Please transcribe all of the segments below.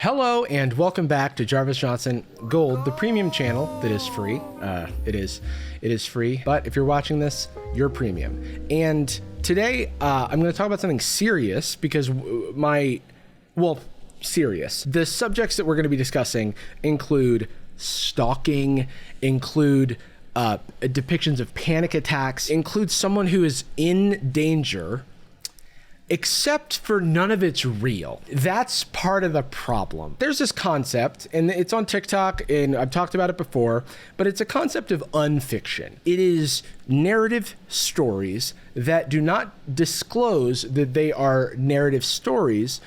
Hello and welcome back to Jarvis Johnson Gold, the premium channel that is free. It is free, but if you're watching this, you're premium. And today I'm going to talk about something serious because serious. The subjects that we're going to be discussing include stalking, include depictions of panic attacks, include someone who is in danger, except for none of it's real. That's part of the problem. There's this concept, and it's on TikTok, and I've talked about it before, but it's a concept of unfiction. It is narrative stories that do not disclose that they are narrative stories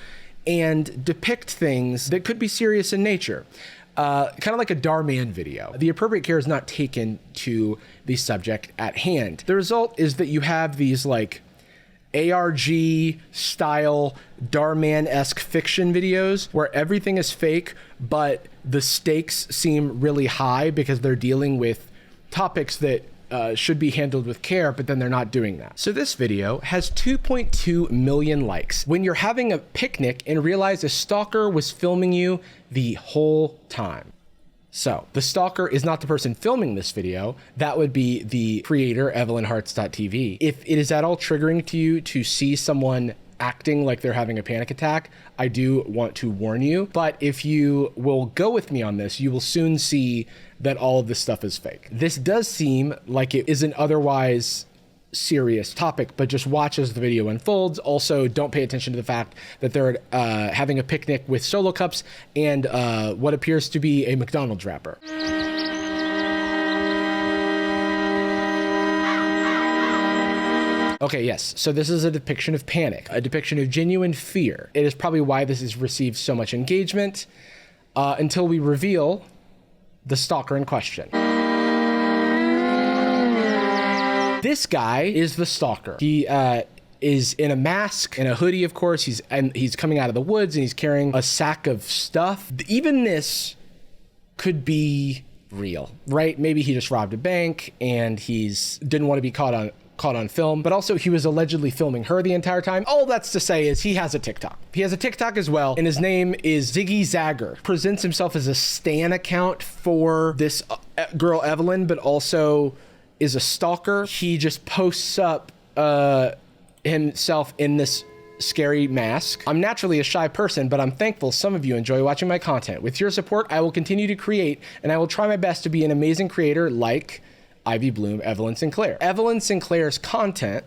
and depict things that could be serious in nature. Kind of like a Darman video. The appropriate care is not taken to the subject at hand. The result is that you have these like ARG style Darman-esque fiction videos where everything is fake, but the stakes seem really high because they're dealing with topics that should be handled with care, but then they're not doing that. So this video has 2.2 million likes. When you're having a picnic and realize a stalker was filming you the whole time. So the stalker is not the person filming this video. That would be the creator, EvelynHearts.tv. If it is at all triggering to you to see someone acting like they're having a panic attack, I do want to warn you. But if you will go with me on this, you will soon see that all of this stuff is fake. This does seem like it is an otherwise serious topic, but just watch as the video unfolds. Also, don't pay attention to the fact that they're having a picnic with Solo cups and what appears to be a McDonald's wrapper. Okay, yes, so this is a depiction of panic, a depiction of genuine fear. It is probably why this has received so much engagement until we reveal the stalker in question. This guy is the stalker. He is in a mask and a hoodie, of course. He's coming out of the woods and he's carrying a sack of stuff. Even this could be real, right? Maybe he just robbed a bank and didn't want to be caught on film, but also he was allegedly filming her the entire time. All that's to say is he has a TikTok. He has a TikTok as well, and his name is Ziggy Zagger. Presents himself as a stan account for this girl Evelyn, but also is a stalker. He just posts up himself in this scary mask. I'm naturally a shy person, but I'm thankful some of you enjoy watching my content. With your support, I will continue to create, and I will try my best to be an amazing creator like Ivy Bloom, Evelyn Sinclair. Evelyn Sinclair's content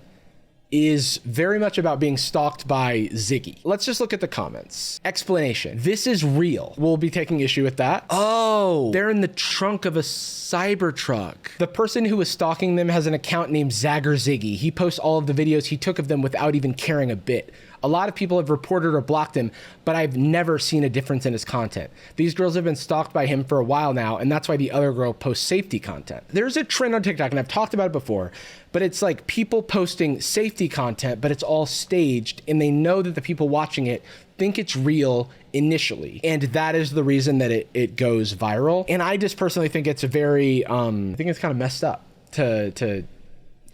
is very much about being stalked by Ziggy. Let's just look at the comments. Explanation. This is real. We'll be taking issue with that. Oh, they're in the trunk of a Cybertruck. The person who is stalking them has an account named Zagger Ziggy. He posts all of the videos he took of them without even caring a bit. A lot of people have reported or blocked him, but I've never seen a difference in his content. These girls have been stalked by him for a while now, and that's why the other girl posts safety content. There's a trend on TikTok, and I've talked about it before, but it's like people posting safety content, but it's all staged, and they know that the people watching it think it's real initially. And that is the reason that it goes viral. And I just personally think it's a very, I think it's kind of messed up to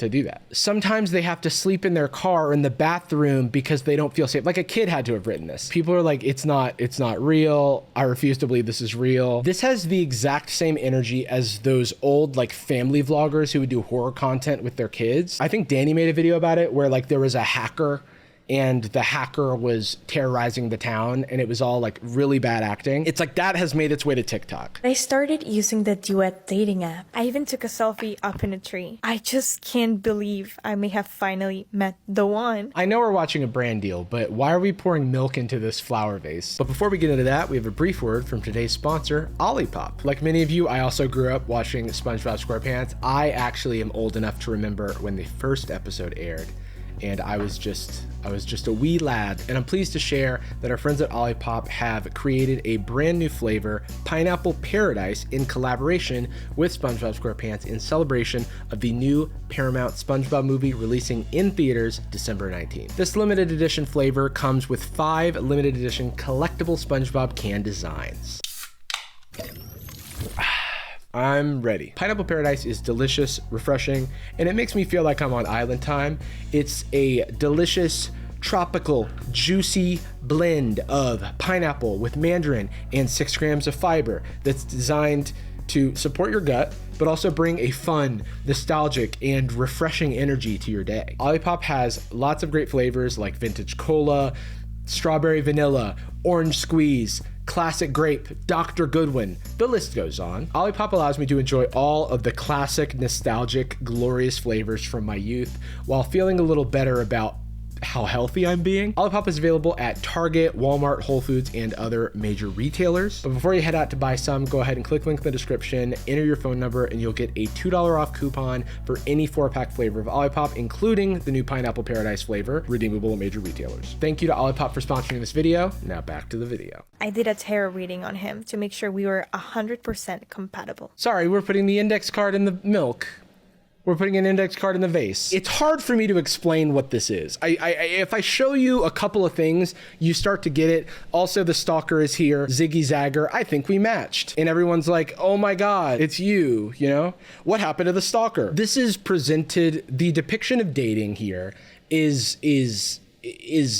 do that. Sometimes they have to sleep in their car or in the bathroom because they don't feel safe. Like a kid had to have written this. People are like, it's not real. I refuse to believe this is real. This has the exact same energy as those old like family vloggers who would do horror content with their kids. I think Danny made a video about it where like there was a hacker and the hacker was terrorizing the town and it was all like really bad acting. It's like that has made its way to TikTok. I started using the duet dating app. I even took a selfie up in a tree. I just can't believe I may have finally met the one. I know we're watching a brand deal, but why are we pouring milk into this flower vase? But before we get into that, we have a brief word from today's sponsor, Olipop. Like many of you, I also grew up watching SpongeBob SquarePants. I actually am old enough to remember when the first episode aired, and I was just a wee lad, and I'm pleased to share that our friends at Olipop have created a brand new flavor, Pineapple Paradise, in collaboration with SpongeBob SquarePants in celebration of the new Paramount SpongeBob movie releasing in theaters December 19th. This limited edition flavor comes with 5 limited edition collectible SpongeBob can designs. I'm ready. Pineapple Paradise is delicious, refreshing, and it makes me feel like I'm on island time. It's a delicious tropical, juicy blend of pineapple with mandarin and 6 grams of fiber that's designed to support your gut, but also bring a fun, nostalgic, and refreshing energy to your day. Olipop has lots of great flavors like vintage cola, strawberry vanilla, orange squeeze, classic grape, Dr. Goodwin. The list goes on. Olipop allows me to enjoy all of the classic, nostalgic, glorious flavors from my youth while feeling a little better about how healthy I'm being. Olipop is available at Target, Walmart, Whole Foods, and other major retailers. But before you head out to buy some, go ahead and click link in the description, enter your phone number, and you'll get a $2 off coupon for any 4-pack flavor of Olipop, including the new Pineapple Paradise flavor, redeemable at major retailers. Thank you to Olipop for sponsoring this video. Now back to the video. I did a tarot reading on him to make sure we were 100% compatible. Sorry, we're putting the index card in the milk. We're putting an index card in the vase. It's hard for me to explain what this is. If I show you a couple of things, you start to get it. Also, the Stalker is here. Ziggy Zagger, I think we matched. And everyone's like, oh my God, it's you know? What happened to the Stalker? This is presented, the depiction of dating here is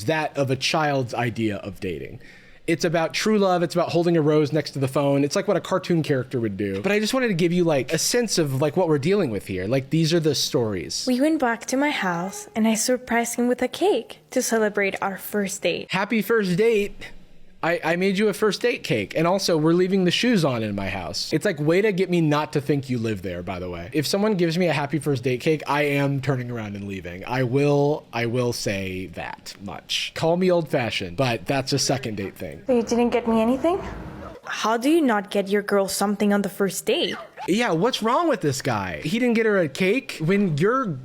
that of a child's idea of dating. It's about true love. It's about holding a rose next to the phone. It's like what a cartoon character would do. But I just wanted to give you like a sense of like what we're dealing with here. Like these are the stories. We went back to my house and I surprised him with a cake to celebrate our first date. Happy first date. I made you a first date cake. And also we're leaving the shoes on in my house. It's like way to get me not to think you live there, by the way. If someone gives me a happy first date cake, I am turning around and leaving. I will say that much. Call me old fashioned, but that's a second date thing. So you didn't get me anything? How do you not get your girl something on the first date? Yeah, what's wrong with this guy? He didn't get her a cake when your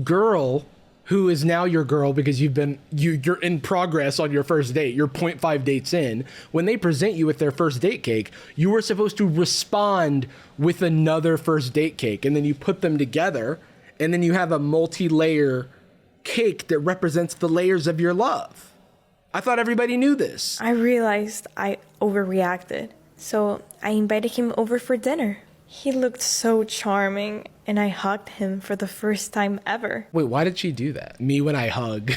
girl, who is now your girl because you're in progress on your first date, you're 0.5 dates in, when they present you with their first date cake, you were supposed to respond with another first date cake, and then you put them together, and then you have a multi-layer cake that represents the layers of your love. I thought everybody knew this. I realized I overreacted, so I invited him over for dinner. He looked so charming, and I hugged him for the first time ever. Wait, why did she do that? Me when I hug,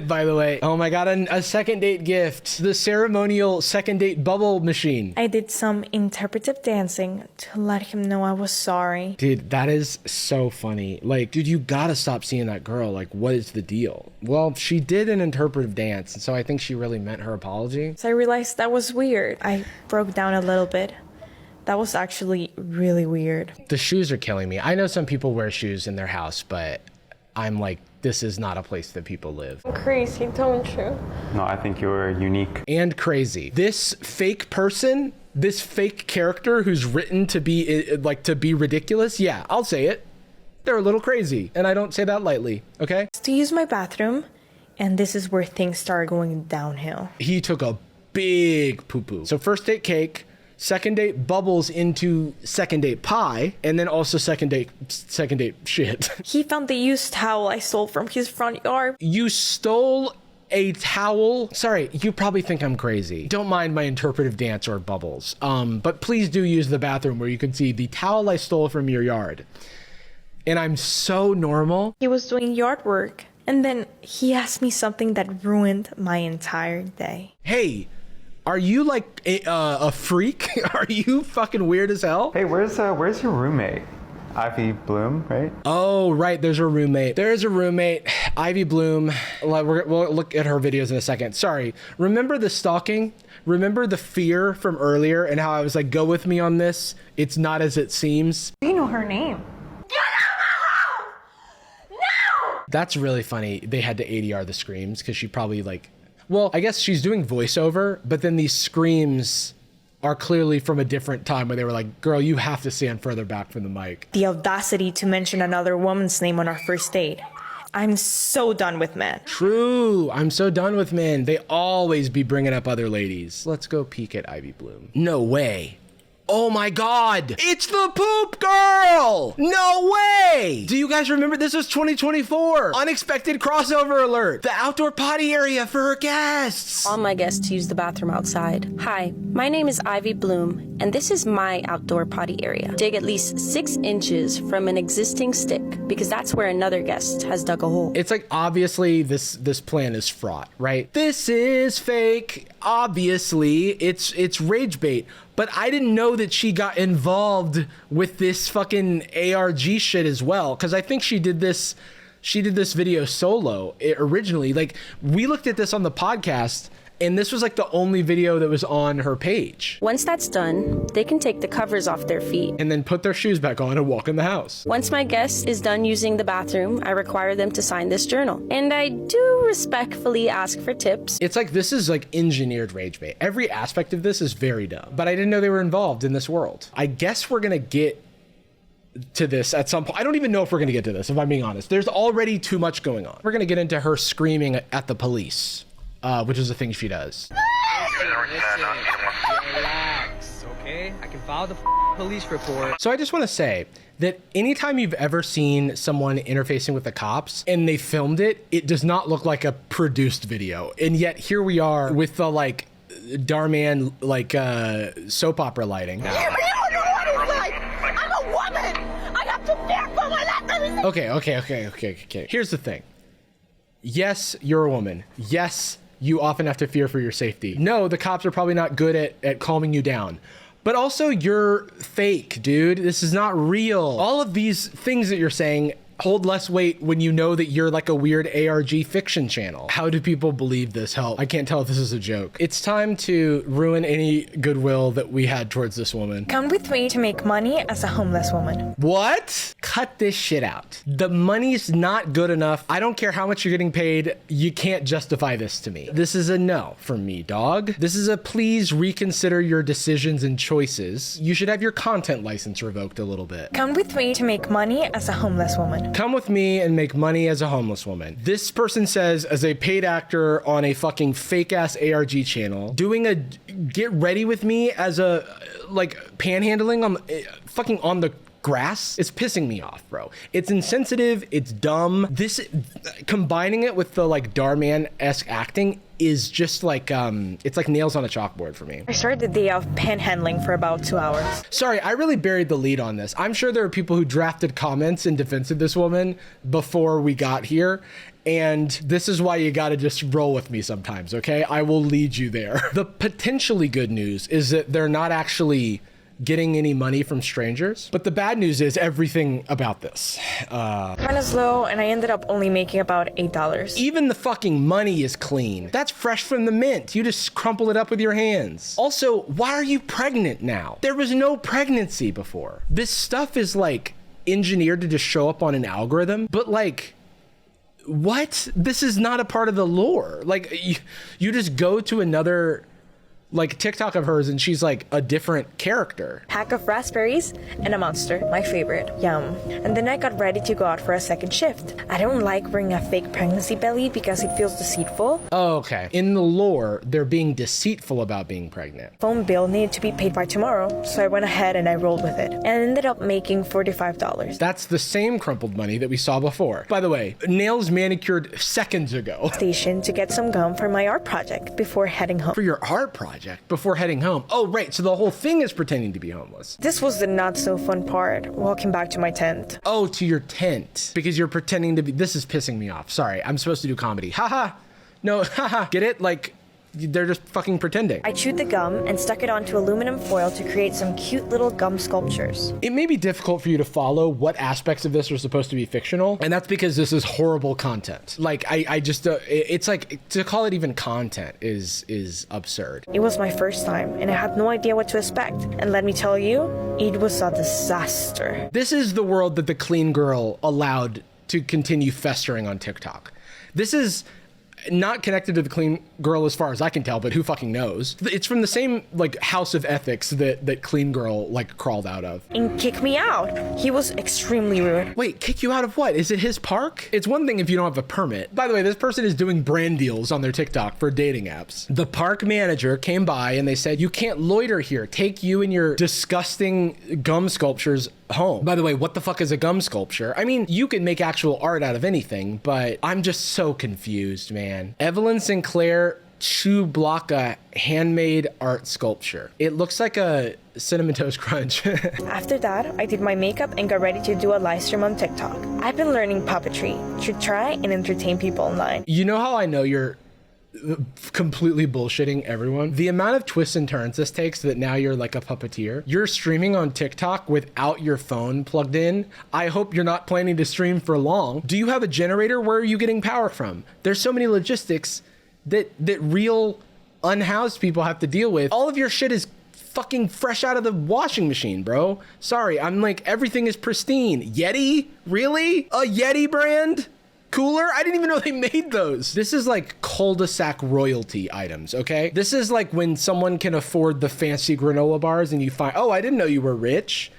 by the way. Oh my God, a second date gift. The ceremonial second date bubble machine. I did some interpretive dancing to let him know I was sorry. Dude, that is so funny. Like, dude, you gotta stop seeing that girl. Like, what is the deal? Well, she did an interpretive dance, so I think she really meant her apology. So I realized that was weird. I broke down a little bit. That was actually really weird. The shoes are killing me. I know some people wear shoes in their house, but I'm like, this is not a place that people live. I'm crazy, don't you? No, I think you're unique. And crazy. This fake person, this fake character who's written to be like to be ridiculous, yeah, I'll say it. They're a little crazy, and I don't say that lightly, okay? To use my bathroom, and this is where things started going downhill. He took a big poo-poo. So first date cake, second date bubbles into second date pie, and then also second date shit. He found the used towel I stole from his front yard. You stole a towel? Sorry, you probably think I'm crazy. Don't mind my interpretive dance or bubbles. But please do use the bathroom where you can see the towel I stole from your yard. And I'm so normal. He was doing yard work, and then he asked me something that ruined my entire day. Hey, are you like a freak? Are you fucking weird as hell? Hey, where's your roommate? Ivy Bloom, right? Oh, right. There's a roommate. There's a roommate, Ivy Bloom. We'll look at her videos in a second. Sorry. Remember the stalking? Remember the fear from earlier and how I was like, go with me on this? It's not as it seems. Do you know her name? That's really funny. They had to ADR the screams because she probably like, well, I guess she's doing voiceover, but then these screams are clearly from a different time where they were like, girl, you have to stand further back from the mic. The audacity to mention another woman's name on our first date. I'm so done with men. True. I'm so done with men. They always be bringing up other ladies. Let's go peek at Ivy Bloom. No way. Oh my God, it's the poop girl! No way! Do you guys remember this was 2024? Unexpected crossover alert. The outdoor potty area for her guests. All my guests use the bathroom outside. Hi, my name is Ivy Bloom, and this is my outdoor potty area. Dig at least 6 inches from an existing stick, because that's where another guest has dug a hole. It's like, obviously this plan is fraught, right? This is fake. Obviously, it's rage bait. But I didn't know that she got involved with this fucking ARG shit as well, because I think she did this video solo originally. Like, we looked at this on the podcast, and this was like the only video that was on her page. Once that's done, they can take the covers off their feet And then put their shoes back on and walk in the house. Once my guest is done using the bathroom, I require them to sign this journal. And I do respectfully ask for tips. It's like, this is like engineered rage bait. Every aspect of this is very dumb. But I didn't know they were involved in this world. I guess we're gonna get to this at some point. I don't even know if we're gonna get to this, if I'm being honest. There's already too much going on. We're gonna get into her screaming at the police, which is a thing she does. Relax, okay? I can file the police report. So I just want to say that anytime you've ever seen someone interfacing with the cops and they filmed it, it does not look like a produced video. And yet here we are with the like Darman like soap opera lighting. You know what it's like. I'm a woman. I have to fear for my life. Okay. Here's the thing. Yes, you're a woman. Yes, you often have to fear for your safety. No, the cops are probably not good at calming you down. But also, you're fake, dude. This is not real. All of these things that you're saying hold less weight when you know that you're like a weird ARG fiction channel. How do people believe this? Help. I can't tell if this is a joke. It's time to ruin any goodwill that we had towards this woman. Come with me to make money as a homeless woman. What? Cut this shit out. The money's not good enough. I don't care how much you're getting paid. You can't justify this to me. This is a no for me, dog. This is a please reconsider your decisions and choices. You should have your content license revoked a little bit. Come with me to make money as a homeless woman. Come with me and make money as a homeless woman. This person says, as a paid actor on a fucking fake ass ARG channel, doing a get ready with me as a like panhandling on fucking on the grass. It's pissing me off, bro. It's insensitive. It's dumb. This combining it with the like Darman-esque acting is just like it's like nails on a chalkboard for me. I started the day off panhandling for about 2 hours. Sorry, I really buried the lead on this. I'm sure there are people who drafted comments in defense of this woman before we got here. And this is why you gotta just roll with me sometimes, okay? I will lead you there. The potentially good news is that they're not actually getting any money from strangers. But the bad news is everything about this. Kind of slow, and I ended up only making about $8. Even the fucking money is clean. That's fresh from the mint. You just crumple it up with your hands. Also, why are you pregnant now? There was no pregnancy before. This stuff is like engineered to just show up on an algorithm, but like, what? This is not a part of the lore. Like, you just go to another like TikTok of hers and she's like a different character. Pack of raspberries and a Monster, my favorite. Yum. And then I got ready to go out for a second shift. I don't like wearing a fake pregnancy belly because it feels deceitful. Oh, okay. In the lore, they're being deceitful about being pregnant. Phone bill needed to be paid by tomorrow, so I went ahead and I rolled with it. And ended up making $45. That's the same crumpled money that we saw before. By the way, nails manicured seconds ago. Station to get some gum for my art project before heading home. For your art project? Before heading home. Oh, right. So the whole thing is pretending to be homeless. This was the not so fun part, walking back to my tent. Oh, to your tent. Because you're pretending to be... This is pissing me off. Sorry. I'm supposed to do comedy. Haha. No, haha. Get it? Like, they're just fucking pretending. I chewed the gum and stuck it onto aluminum foil to create some cute little gum sculptures. It may be difficult for you to follow what aspects of this are supposed to be fictional, and that's because this is horrible content. Like, I just, it's like, to call it even content is absurd. It was my first time, and I had no idea what to expect. And let me tell you, it was a disaster. This is the world that the clean girl allowed to continue festering on TikTok. This is not connected to the clean girl as far as I can tell, but who fucking knows? It's from the same like house of ethics that clean girl like crawled out of. And kick me out. He was extremely rude. Wait, kick you out of what? Is it his park? It's one thing if you don't have a permit. By the way, this person is doing brand deals on their TikTok for dating apps. The park manager came by and they said, you can't loiter here. Take you and your disgusting gum sculptures home. By the way, what the fuck is a gum sculpture? I mean, you can make actual art out of anything, but I'm just so confused, man. Evelyn Sinclair Chewbacca handmade art sculpture. It looks like a Cinnamon Toast Crunch. After that, I did my makeup and got ready to do a live stream on TikTok. I've been learning puppetry to try and entertain people online. You know how I know you're completely bullshitting everyone? The amount of twists and turns this takes that now you're like a puppeteer. You're streaming on TikTok without your phone plugged in. I hope you're not planning to stream for long. Do you have a generator? Where are you getting power from? There's so many logistics that real unhoused people have to deal with. All of your shit is fucking fresh out of the washing machine, bro. Sorry, I'm like, everything is pristine. Yeti? Really? A Yeti brand cooler? I didn't even know they made those. This is like cul-de-sac royalty items, okay? This is like when someone can afford the fancy granola bars and you find, oh, I didn't know you were rich.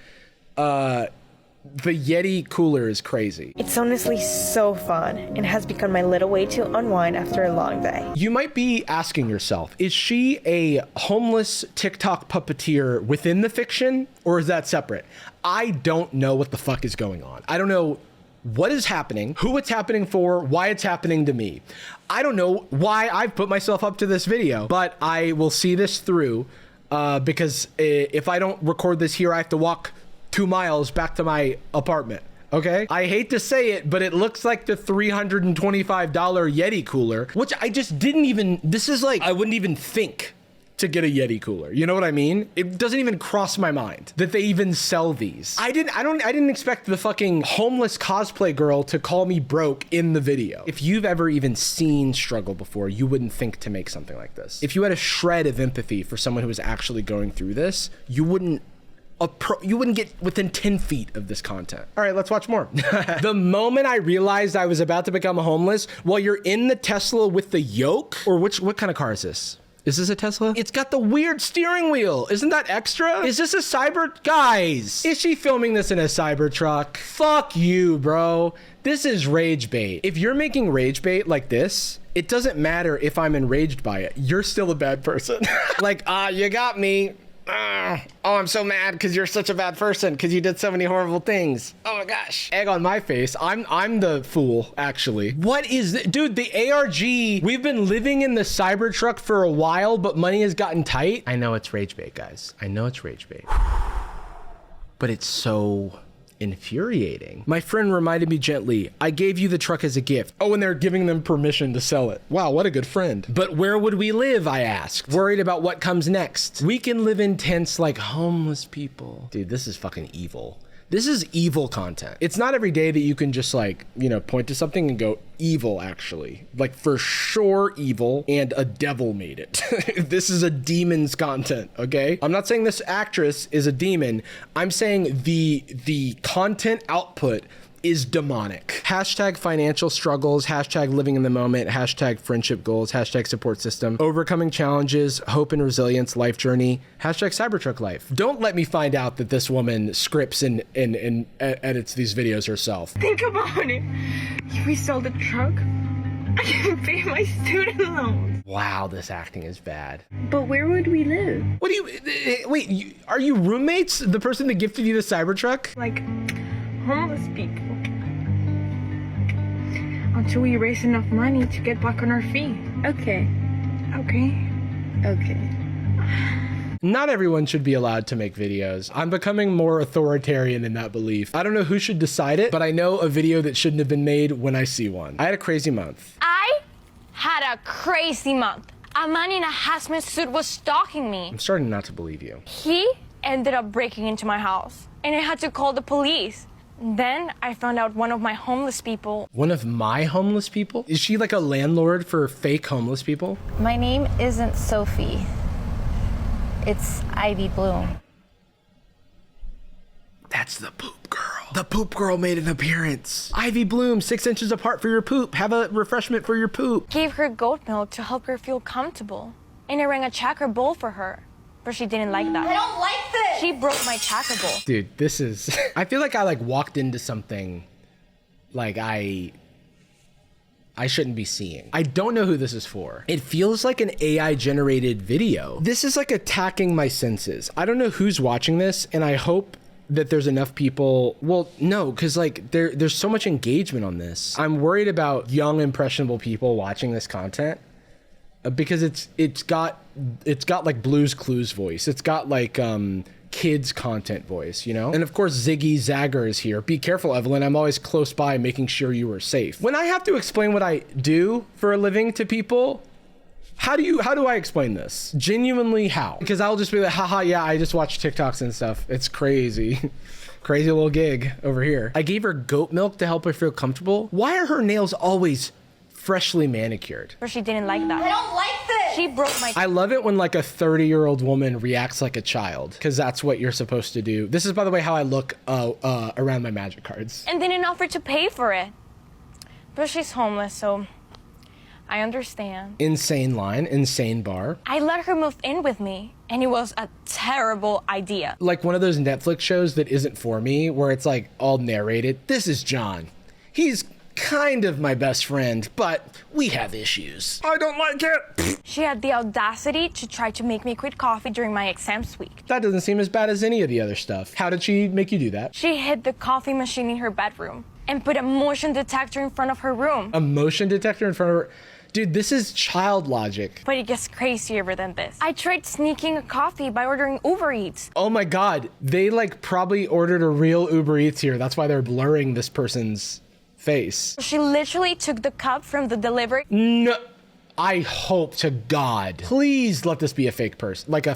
The Yeti cooler is crazy. It's honestly so fun and has become my little way to unwind after a long day. You might be asking yourself, is she a homeless TikTok puppeteer within the fiction, or is that separate? I don't know what the fuck is going on. I don't know what is happening, who it's happening for, why it's happening to me. I don't know why I've put myself up to this video, but I will see this through because if I don't record this here, I have to walk 2 miles back to my apartment. Okay, I hate to say it, but it looks like the $325 Yeti cooler, which I just didn't even, this is like, I wouldn't even think to get a Yeti cooler. You know what I mean? It doesn't even cross my mind that they even sell these. I didn't expect the fucking homeless cosplay girl to call me broke in the video. If you've ever even seen struggle before, you wouldn't think to make something like this. If you had a shred of empathy for someone who was actually going through this, you wouldn't get within 10 feet of this content. All right, let's watch more. The moment I realized I was about to become homeless, while you're in the Tesla with the yoke, or what kind of car is this? Is this a Tesla? It's got the weird steering wheel. Isn't that extra? Is this a guys, is she filming this in a Cybertruck? Fuck you, bro. This is rage bait. If you're making rage bait like this, it doesn't matter if I'm enraged by it. You're still a bad person. Like, you got me. Oh, I'm so mad because you're such a bad person because you did so many horrible things. Oh my gosh. Egg on my face. I'm the fool, actually. What is this? Dude, the ARG, we've been living in the Cybertruck for a while, but money has gotten tight. I know it's rage bait, guys. I know it's rage bait. But it's so infuriating. My friend reminded me gently, I gave you the truck as a gift. Oh, and they're giving them permission to sell it. Wow, what a good friend. But where would we live, I asked, worried about what comes next. We can live in tents like homeless people. Dude, this is fucking evil. This is evil content. It's not every day that you can just like, you know, point to something and go evil, actually. Like for sure evil, and a devil made it. This is a demon's content, okay? I'm not saying this actress is a demon. I'm saying the content output is demonic. Hashtag financial struggles, hashtag living in the moment, hashtag friendship goals, hashtag support system, overcoming challenges, hope and resilience, life journey, hashtag Cybertruck life. Don't let me find out that this woman scripts and edits these videos herself. Think about it. If we sell the truck, I can pay my student loans. Wow, this acting is bad. But where would we live? What do you, wait, are you roommates? The person that gifted you the Cybertruck? Like homeless people. Until we raise enough money to get back on our feet. Okay. Not everyone should be allowed to make videos. I'm becoming more authoritarian in that belief. I don't know who should decide it, but I know a video that shouldn't have been made when I see one. I had a crazy month. I had a crazy month. A man in a hazmat suit was stalking me. I'm starting not to believe you. He ended up breaking into my house, and I had to call the police. Then I found out one of my homeless people. One of my homeless people? Is she like a landlord for fake homeless people? My name isn't Sophie. It's Ivy Bloom. That's the poop girl. The poop girl made an appearance. Ivy Bloom, 6 inches apart for your poop. Have a refreshment for your poop. Gave her goat milk to help her feel comfortable. And I rang a checker bowl for her. But she didn't like that. I don't like this! She broke my checker bowl. Dude, this is... I feel like I like walked into something like I shouldn't be seeing. I don't know who this is for. It feels like an AI generated video. This is like attacking my senses. I don't know who's watching this, and I hope that there's enough people. Well, no, because like there's so much engagement on this. I'm worried about young impressionable people watching this content because it's got like Blue's Clues voice. It's got like kids content voice, you know? And of course, Ziggy Zagger is here. Be careful, Evelyn. I'm always close by making sure you are safe. When I have to explain what I do for a living to people, how do I explain this? Genuinely, how? Because I'll just be like, haha, yeah, I just watch TikToks and stuff. It's crazy. Crazy little gig over here. I gave her goat milk to help her feel comfortable. Why are her nails always freshly manicured? She didn't like that. I don't like this. She broke my... I love it when like a 30-year-old woman reacts like a child, because that's what you're supposed to do. This is, by the way, how I look around my magic cards. And didn't offer to pay for it. But she's homeless, so I understand. Insane line, insane bar. I let her move in with me, and it was a terrible idea. Like one of those Netflix shows that isn't for me, where it's like all narrated. This is John. He's kind of my best friend, but we have issues. I don't like it. She had the audacity to try to make me quit coffee during my exams week. That doesn't seem as bad as any of the other stuff. How did she make you do that? She hid the coffee machine in her bedroom and put a motion detector in front of her room. A motion detector in front of her? Dude, this is child logic. But it gets crazier than this. I tried sneaking a coffee by ordering Uber Eats. Oh my God, they like probably ordered a real Uber Eats here. That's why they're blurring this person's face. She literally took the cup from the delivery. No, I hope to God. Please let this be a fake person, like an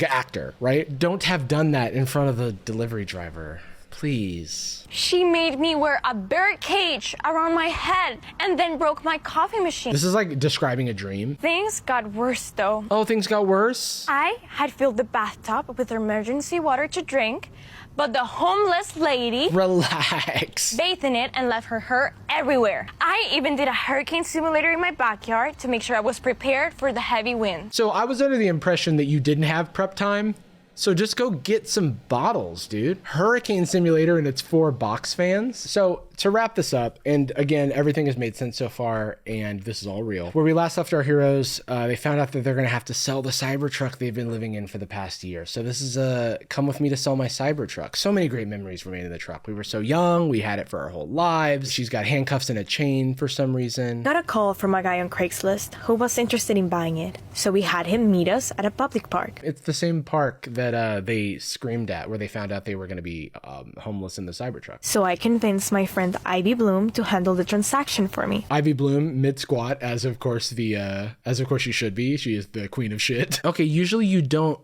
actor, right? Don't have done that in front of the delivery driver. Please. She made me wear a bird cage around my head and then broke my coffee machine. This is like describing a dream. Things got worse though. Oh, things got worse? I had filled the bathtub with emergency water to drink, but the homeless lady Relax. bathed in it and left her hair everywhere. I even did a hurricane simulator in my backyard to make sure I was prepared for the heavy wind. So I was under the impression that you didn't have prep time. So just go get some bottles, dude. Hurricane simulator and it's 4 box fans. So to wrap this up, and again, everything has made sense so far, and this is all real. Where we last left our heroes, they found out that they're gonna have to sell the Cybertruck they've been living in for the past year. So this is a come with me to sell my Cybertruck. So many great memories remain in the truck. We were so young, we had it for our whole lives. She's got handcuffs and a chain for some reason. Got a call from a guy on Craigslist who was interested in buying it, so we had him meet us at a public park. It's the same park that they screamed at where they found out they were gonna be homeless in the Cybertruck. So I convinced my friend Ivy Bloom to handle the transaction for me. Ivy Bloom, mid squat, as of course she should be. She is the queen of shit. Okay, usually you don't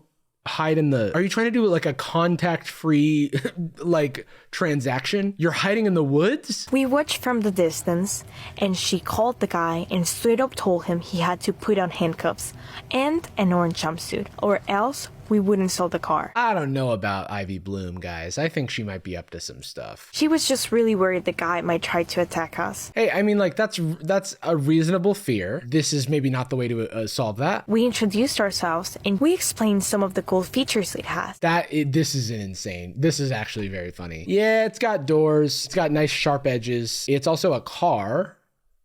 hide in the... Are you trying to do like a contact-free like transaction? You're hiding in the woods? We watched from the distance, and she called the guy and straight up told him he had to put on handcuffs and an orange jumpsuit, or else we wouldn't sell the car. I don't know about Ivy Bloom, guys. I think she might be up to some stuff. She was just really worried the guy might try to attack us. Hey, I mean, like, that's a reasonable fear. This is maybe not the way to solve that. We introduced ourselves, and we explained some of the cool features it has. This is insane. This is actually very funny. Yeah, it's got doors. It's got nice sharp edges. It's also a car,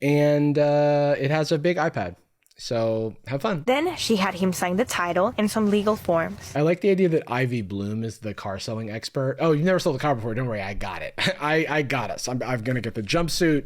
and it has a big iPad. So have fun. Then she had him sign the title and some legal forms. I like the idea that Ivy Bloom is the car selling expert. Oh, you've never sold a car before. Don't worry, I got it. I got us. I'm gonna get the jumpsuit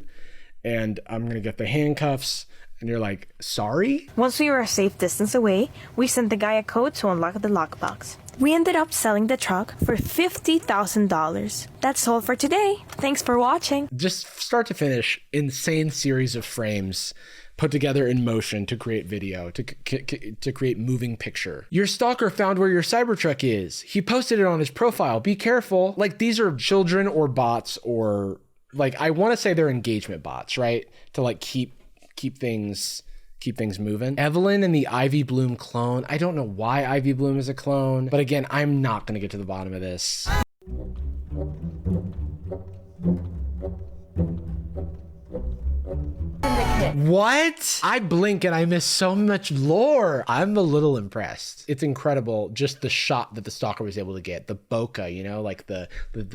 and I'm gonna get the handcuffs. And you're like, sorry? Once we were a safe distance away, we sent the guy a code to unlock the lockbox. We ended up selling the truck for $50,000. That's all for today. Thanks for watching. Just start to finish, insane series of frames put together in motion to create video, to create moving picture. Your stalker found where your Cybertruck is. He posted it on his profile. Be careful. Like, these are children or bots, or like, I want to say they're engagement bots, right? To like keep things moving. Evelyn and the Ivy Bloom clone. I don't know why Ivy Bloom is a clone, but again, I'm not going to get to the bottom of this. What? I blink and I miss so much lore. I'm a little impressed. It's incredible, just the shot that the stalker was able to get, the bokeh, you know, like the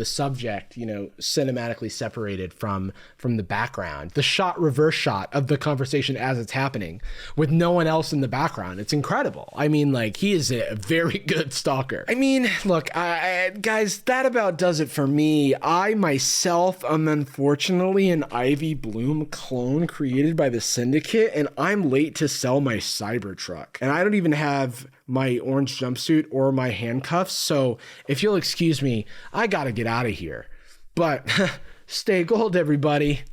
subject, you know, cinematically separated from the background, the reverse shot of the conversation as it's happening with no one else in the background. It's incredible. I mean, like, he is a very good stalker. I mean, look, guys, that about does it for me. I myself am unfortunately an Ivy Bloom clone created by by the syndicate, and I'm late to sell my Cybertruck. And I don't even have my orange jumpsuit or my handcuffs. So if you'll excuse me, I gotta get out of here. But stay gold, everybody.